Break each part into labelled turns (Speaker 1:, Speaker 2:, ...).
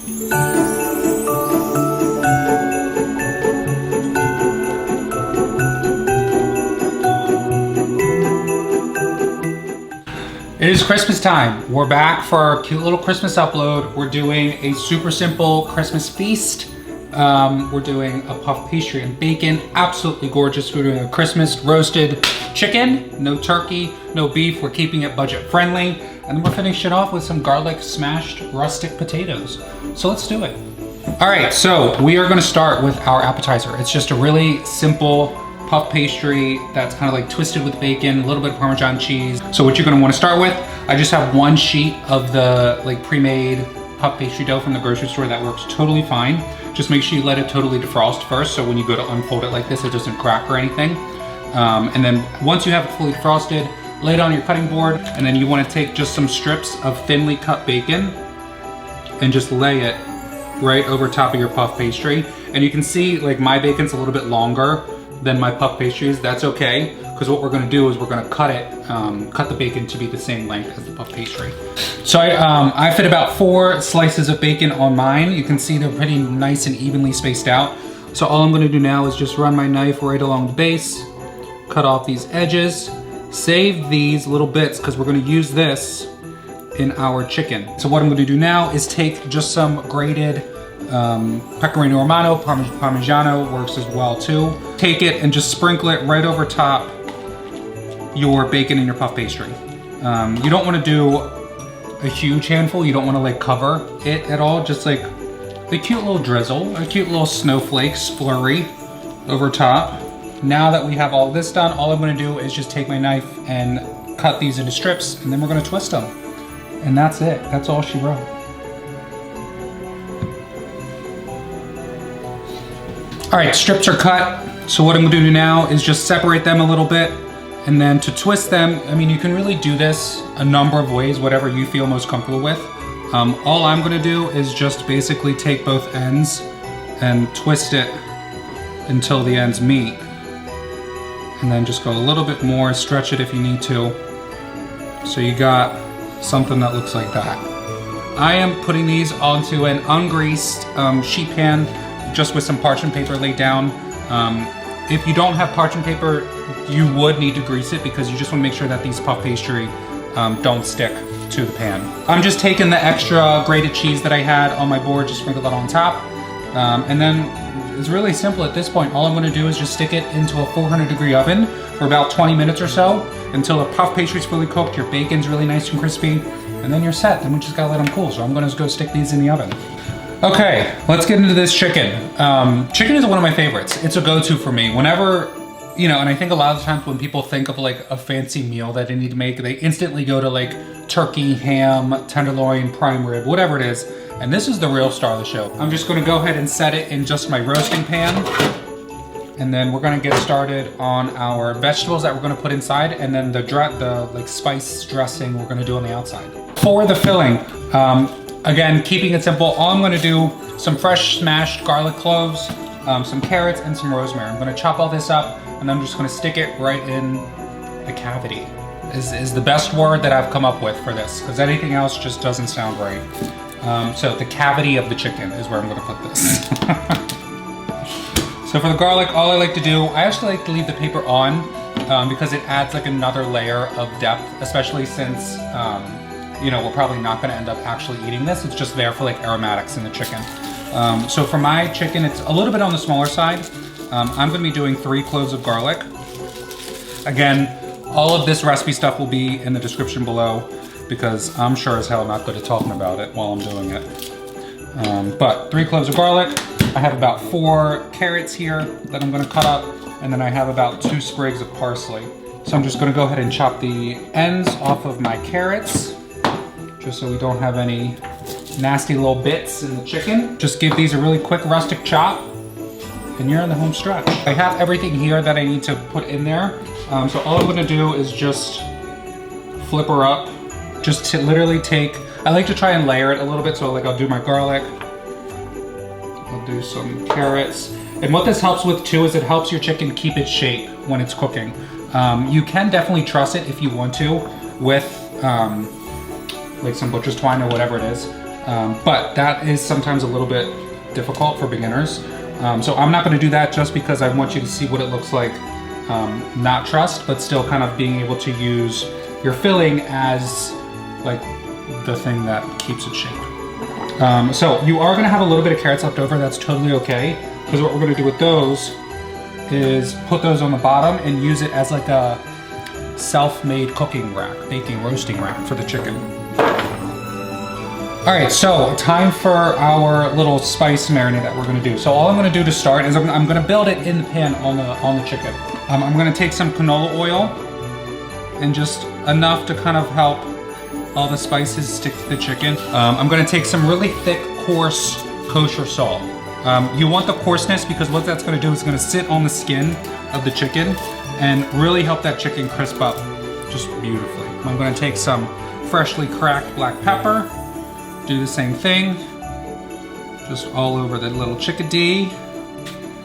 Speaker 1: It is Christmas time. We're back for our cute little Christmas upload. We're doing a super simple Christmas feast. We're doing a puff pastry and bacon, absolutely gorgeous. We're doing a Christmas roasted chicken, no turkey, no beef. We're keeping it budget friendly. And then we're finishing it off with some garlic smashed rustic potatoes. So let's do it. All right, so we are gonna start with our appetizer. It's just a really simple puff pastry that's kind of like twisted with bacon, a little bit of Parmesan cheese. So what you're gonna wanna start with, I just have one sheet of the like pre-made puff pastry dough from the grocery store. That works totally fine. Just make sure you let it totally defrost first, so when you go to unfold it like this, it doesn't crack or anything. And then once you have it fully defrosted, lay it on your cutting board, and then you wanna take just some strips of thinly cut bacon and just lay it right over top of your puff pastry. And you can see like my bacon's a little bit longer than my puff pastries. That's okay, because what we're gonna do is we're gonna cut the bacon to be the same length as the puff pastry. So I fit about 4 slices of bacon on mine. You can see they're pretty nice and evenly spaced out. So all I'm gonna do now is just run my knife right along the base, cut off these edges, save these little bits because we're gonna use this in our chicken. So what I'm gonna do now is take just some grated Pecorino Romano, Parmigiano works as well too. Take it and just sprinkle it right over top your bacon and your puff pastry. You don't want to do a huge handful. You don't want to like cover it at all. Just like a cute little drizzle, a cute little snowflakes flurry over top. Now that we have all this done, all I'm going to do is just take my knife and cut these into strips, and then we're going to twist them. And that's it. That's all she wrote. All right, strips are cut. So what I'm gonna do now is just separate them a little bit, and then to twist them, I mean, you can really do this a number of ways, whatever you feel most comfortable with. All I'm gonna do is just basically take both ends and twist it until the ends meet. And then just go a little bit more, stretch it if you need to. So you got something that looks like that. I am putting these onto an ungreased sheet pan, just with some parchment paper laid down. If you don't have parchment paper, you would need to grease it because you just want to make sure that these puff pastry don't stick to the pan. I'm just taking the extra grated cheese that I had on my board, just sprinkle that on top. And then it's really simple at this point. All I'm gonna do is just stick it into a 400-degree oven for about 20 minutes or so until the puff pastry's fully cooked, your bacon's really nice and crispy, and then you're set. Then we just gotta let them cool. So I'm gonna go stick these in the oven. Okay, let's get into this chicken. Chicken is one of my favorites. It's a go-to for me. Whenever, you know, and I think a lot of times when people think of like a fancy meal that they need to make, they instantly go to like turkey, ham, tenderloin, prime rib, whatever it is. And this is the real star of the show. I'm just gonna go ahead and set it in just my roasting pan. And then we're gonna get started on our vegetables that we're gonna put inside, and then the like spice dressing we're gonna do on the outside. For the filling, again, keeping it simple, all I'm gonna do, some fresh smashed garlic cloves, some carrots, and some rosemary. I'm gonna chop all this up, and I'm just gonna stick it right in the cavity. Is the best word that I've come up with for this, because anything else just doesn't sound right. So the cavity of the chicken is where I'm gonna put this. So for the garlic, all I like to do, I actually like to leave the paper on because it adds like another layer of depth, especially since you know, we're probably not gonna end up actually eating this. It's just there for like aromatics in the chicken. So for my chicken, it's a little bit on the smaller side. I'm gonna be doing 3 cloves of garlic. Again, all of this recipe stuff will be in the description below because I'm sure as hell not good at talking about it while I'm doing it. But 3 cloves of garlic. I have about 4 carrots here that I'm gonna cut up, and then I have about 2 sprigs of parsley. So I'm just gonna go ahead and chop the ends off of my carrots, just so we don't have any nasty little bits in the chicken. Just give these a really quick rustic chop, and you're in the home stretch. I have everything here that I need to put in there. So all I'm gonna do is just flip her up, just to literally take, I like to try and layer it a little bit, so like I'll do my garlic, I'll do some carrots. And what this helps with too is it helps your chicken keep its shape when it's cooking. You can definitely truss it if you want to with like some butcher's twine or whatever it is. But that is sometimes a little bit difficult for beginners. So I'm not gonna do that just because I want you to see what it looks like, not trussed, but still kind of being able to use your filling as like the thing that keeps it shaped. So you are gonna have a little bit of carrots left over, that's totally okay, because what we're gonna do with those is put those on the bottom and use it as like a self-made cooking rack, baking, roasting rack for the chicken. All right, so time for our little spice marinade that we're gonna do. So all I'm gonna do to start is I'm gonna build it in the pan on the chicken. I'm gonna take some canola oil and just enough to kind of help all the spices stick to the chicken. I'm gonna take some really thick, coarse kosher salt. You want the coarseness because what that's gonna do is gonna sit on the skin of the chicken and really help that chicken crisp up just beautifully. I'm gonna take some freshly cracked black pepper, do the same thing, just all over the little chickadee,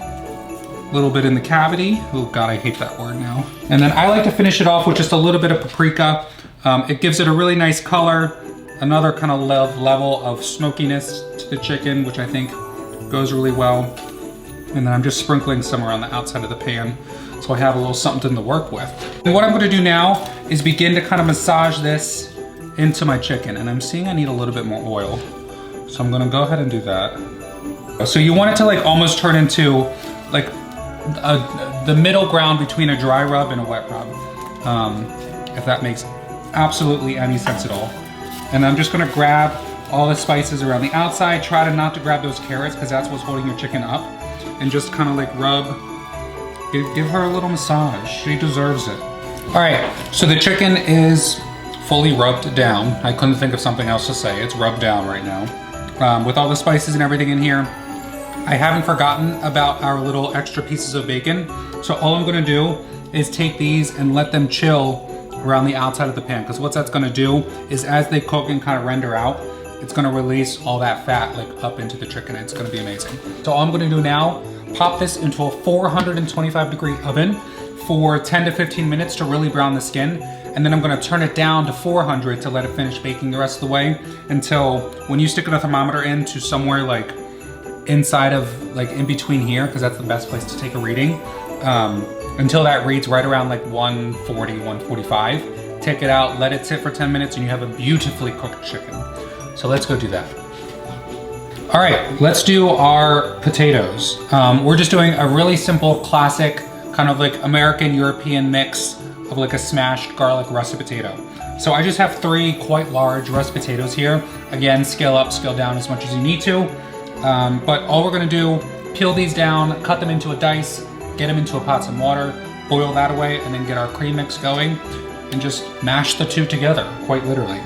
Speaker 1: a little bit in the cavity. Oh God, I hate that word now. And then I like to finish it off with just a little bit of paprika. It gives it a really nice color, another kind of level of smokiness to the chicken, which I think goes really well. And then I'm just sprinkling some around the outside of the pan so I have a little something to work with. And what I'm gonna do now is begin to kind of massage this into my chicken, and I'm seeing I need a little bit more oil. So I'm gonna go ahead and do that. So you want it to like almost turn into like the middle ground between a dry rub and a wet rub, if that makes absolutely any sense at all. And I'm just gonna grab all the spices around the outside. Try to not to grab those carrots because that's what's holding your chicken up. And just kind of like rub, give her a little massage. She deserves it. All right, so the chicken is fully rubbed down. I couldn't think of something else to say. It's rubbed down right now. With all the spices and everything in here, I haven't forgotten about our little extra pieces of bacon. So all I'm gonna do is take these and let them chill around the outside of the pan, because what that's gonna do is as they cook and kind of render out, it's gonna release all that fat like up into the chicken. It's gonna be amazing. So all I'm gonna do now, pop this into a 425-degree oven for 10 to 15 minutes to really brown the skin. And then I'm gonna turn it down to 400 to let it finish baking the rest of the way until when you stick a thermometer into somewhere like inside of, like in between here, because that's the best place to take a reading, until that reads right around like 140, 145. Take it out, let it sit for 10 minutes, and you have a beautifully cooked chicken. So let's go do that. All right, let's do our potatoes. We're just doing a really simple, classic, kind of like American European mix of like a smashed garlic russet potato. So I just have 3 quite large russet potatoes here. Again, scale up, scale down as much as you need to. But all we're gonna do, peel these down, cut them into a dice, get them into a pot some water, boil that away, and then get our cream mix going, and just mash the two together, quite literally.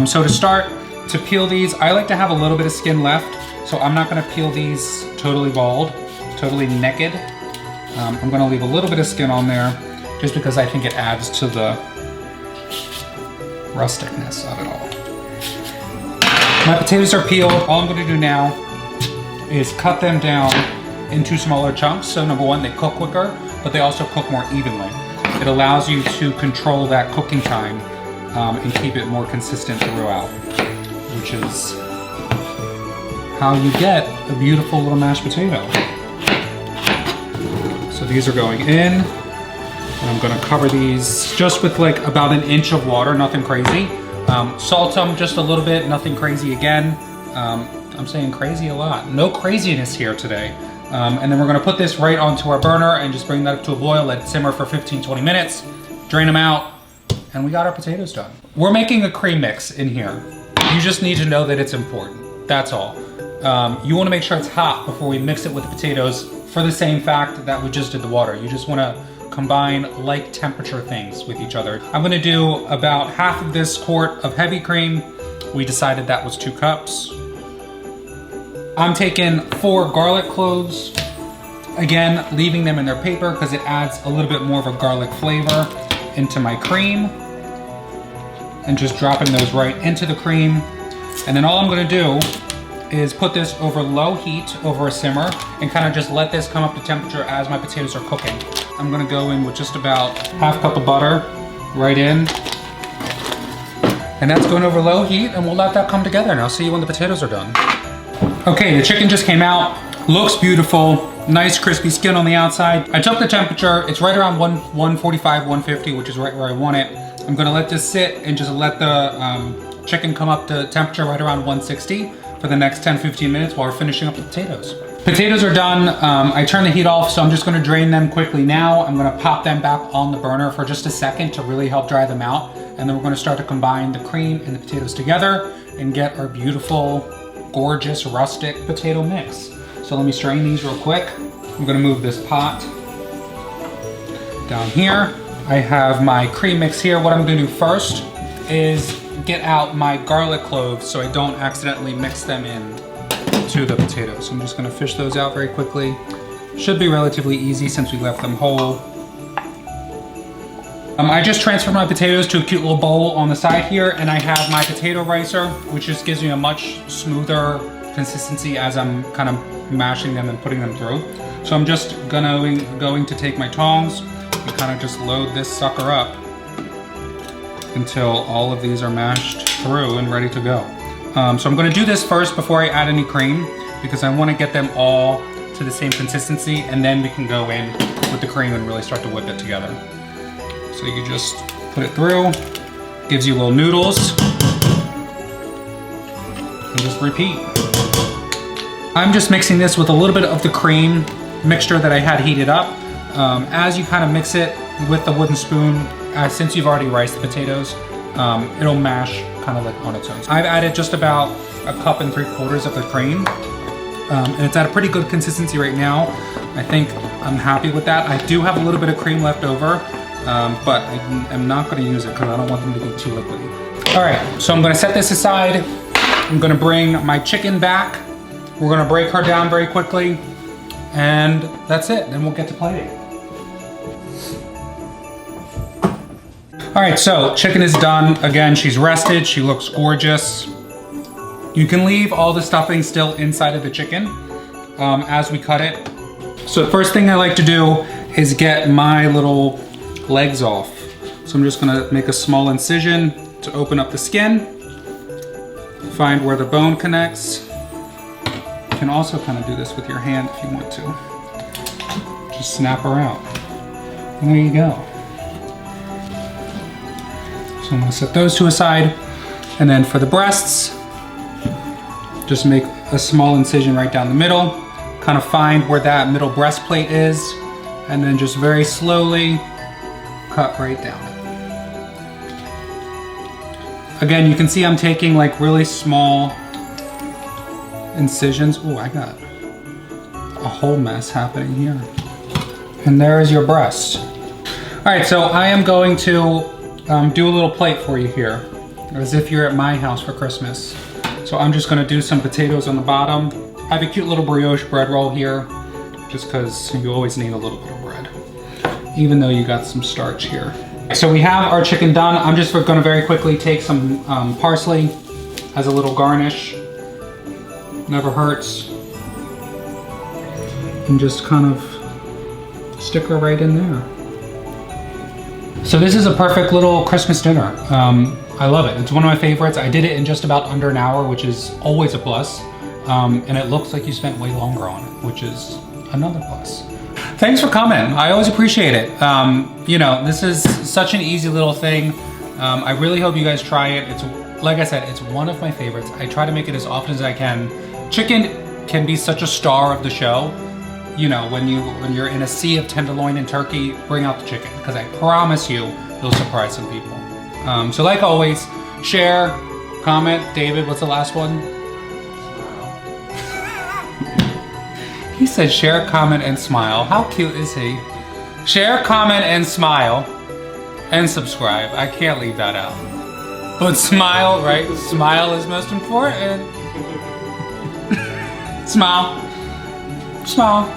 Speaker 1: So to start, to peel these, I like to have a little bit of skin left, so I'm not gonna peel these totally bald, totally naked. I'm gonna leave a little bit of skin on there, just because I think it adds to the rusticness of it all. My potatoes are peeled. All I'm gonna do now is cut them down into smaller chunks. So number one, they cook quicker, but they also cook more evenly. It allows you to control that cooking time and keep it more consistent throughout, which is how you get a beautiful little mashed potato. So these are going in. And I'm gonna cover these just with like about 1 inch of water, nothing crazy. Salt them just a little bit, nothing crazy again. I'm saying crazy a lot. No craziness here today. And then we're gonna put this right onto our burner and just bring that up to a boil, let it simmer for 15-20 minutes, drain them out, and we got our potatoes done. We're making a cream mix in here. You just need to know that it's important, that's all. You wanna make sure it's hot before we mix it with the potatoes for the same fact that we just did the water. You just wanna combine like temperature things with each other. I'm gonna do about half of this quart of heavy cream. We decided that was 2 cups. I'm taking 4 garlic cloves. Again, leaving them in their paper because it adds a little bit more of a garlic flavor into my cream. And just dropping those right into the cream. And then all I'm gonna do is put this over low heat, over a simmer, and kind of just let this come up to temperature as my potatoes are cooking. I'm gonna go in with just about half cup of butter right in. And that's going over low heat, and we'll let that come together, and I'll see you when the potatoes are done. Okay, the chicken just came out. Looks beautiful. Nice crispy skin on the outside. I took the temperature. It's right around 145, 150, which is right where I want it. I'm gonna let this sit and just let the chicken come up to temperature right around 160 for the next 10-15 minutes while we're finishing up the potatoes. Potatoes are done. I turned the heat off, so I'm just gonna drain them quickly now. I'm gonna pop them back on the burner for just a second to really help dry them out. And then we're gonna start to combine the cream and the potatoes together and get our beautiful, gorgeous, rustic potato mix. So let me strain these real quick. I'm gonna move this pot down here. I have my cream mix here. What I'm gonna do first is get out my garlic cloves so I don't accidentally mix them in to the potatoes. So I'm just gonna fish those out very quickly. Should be relatively easy since we left them whole. I just transferred my potatoes to a cute little bowl on the side here, and I have my potato ricer, which just gives me a much smoother consistency as I'm kind of mashing them and putting them through. So I'm just going to take my tongs and kind of just load this sucker up until all of these are mashed through and ready to go. So I'm gonna do this first before I add any cream because I wanna get them all to the same consistency, and then we can go in with the cream and really start to whip it together. So you just put it through, gives you little noodles, and just repeat. I'm just mixing this with a little bit of the cream mixture that I had heated up. As you kind of mix it with the wooden spoon, since you've already riced the potatoes, it'll mash kind of like on its own. I've added just about 1 3/4 cups of the cream, and it's at a pretty good consistency right now. I think I'm happy with that. I do have a little bit of cream left over, but I'm not gonna use it because I don't want them to be too liquidy. All right, so I'm gonna set this aside. I'm gonna bring my chicken back. We're gonna break her down very quickly, and that's it. Then we'll get to plating. All right, so chicken is done. Again, she's rested. She looks gorgeous. You can leave all the stuffing still inside of the chicken as we cut it. So the first thing I like to do is get my little legs off. So I'm just gonna make a small incision to open up the skin, find where the bone connects. You can also kind of do this with your hand if you want to. Just snap her out. And there you go. So I'm gonna set those to a side. And then for the breasts, just make a small incision right down the middle, kind of find where that middle breastplate is, and then just very slowly cut right down. Again, you can see I'm taking like really small incisions. Oh, I got a whole mess happening here. And there is your breast. All right, so I am going to do a little plate for you here, as if you're at my house for Christmas. So I'm just gonna do some potatoes on the bottom. I have a cute little brioche bread roll here, just because you always need a little bit of bread, even though you got some starch here. So we have our chicken done. I'm just gonna very quickly take some parsley as a little garnish. Never hurts. And just kind of stick her right in there. So this is a perfect little Christmas dinner. I love it. It's one of my favorites. I did it in just about under an hour, which is always a plus. And it looks like you spent way longer on it, which is another plus. Thanks for coming. I always appreciate it. You know, this is such an easy little thing. I really hope you guys try it. It's, like I said, it's one of my favorites. I try to make it as often as I can. Chicken can be such a star of the show. You know, when you're in a sea of tenderloin and turkey, bring out the chicken, because I promise you, it'll surprise some people. So like always, share, comment. David, what's the last one? He said share, comment, and smile. How cute is he? Share, comment, and smile, and subscribe. I can't leave that out. But smile, right? Smile is most important. Smile. Smile.